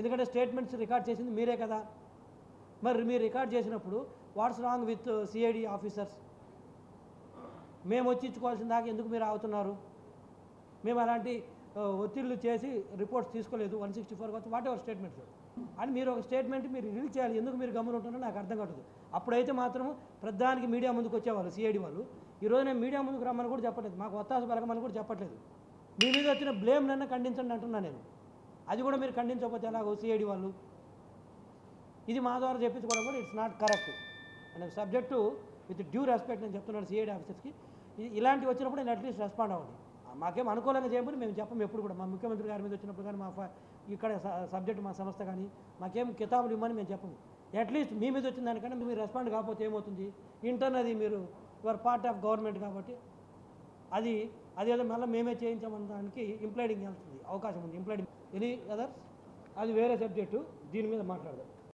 ఎందుకంటే statements record చేసింది మీరే కదా. మరి మీరు రికార్డ్ చేసినప్పుడు what's wrong with CID officers? మేము వచ్చి ఇచ్చుకోవాల్సిన దాకా ఎందుకు మీరు ఆగుతున్నారు? మేము అలాంటి ఒత్తిళ్లు చేసి రిపోర్ట్స్ తీసుకోలేదు 164 వచ్చి వాట్ ఎవర్ స్టేట్మెంట్స్ అని మీరు ఒక స్టేట్మెంట్ మీరు రిలీజ్ చేయాలి. ఎందుకు మీరు గమ్మున ఉంటున్నారో నాకు అర్థం కావట్లేదు. అప్పుడైతే మాత్రం ప్రధానికి మీడియా ముందుకు వచ్చేవాళ్ళు సిఐడి వాళ్ళు. ఈరోజు నేను మీడియా ముందుకు రమ్మని కూడా చెప్పట్లేదు, మాకు ఒత్తాసు పలకమని కూడా చెప్పట్లేదు. మీ మీద వచ్చిన బ్లేమ్ నన్ను ఖండించండి అంటున్నా నేను. అది కూడా మీరు ఖండించకపోతే ఎలాగో సిఐడి వాళ్ళు. ఇది మా ద్వారా చెప్పించుకోవడం కూడా it's not correct. And subject with due respect నేను చెప్తున్నాను సిఐడి ఆఫీసర్స్కి. ఇలాంటివి వచ్చినప్పుడు నేను అట్లీస్ట్ రెస్పాండ్ అవ్వండి. మాకేం అనుకూలంగా చేయమని మేము చెప్పము ఎప్పుడు కూడా. మా ముఖ్యమంత్రి గారి మీద వచ్చినప్పుడు కానీ, మా ఇక్కడ సబ్జెక్ట్ మా సంస్థ కానీ మాకేం కితాబులు ఇవ్వమని మేము చెప్పము. అట్లీస్ట్ మీ మీద వచ్చిన దానికన్నా మీరు రెస్పాండ్ కాకపోతే ఏమవుతుంది? అది మీరు యువర్ పార్ట్ ఆఫ్ గవర్నమెంట్ కాబట్టి అదేదో మళ్ళీ మేమే చేయించామన్న దానికి ఇంప్లైడింగ్ వెళ్తుంది అవకాశం ఉంది. ఇంప్లైడింగ్ ఎనీ అదర్స్ అది వేరే సబ్జెక్టు, దీని మీద మాట్లాడదాం.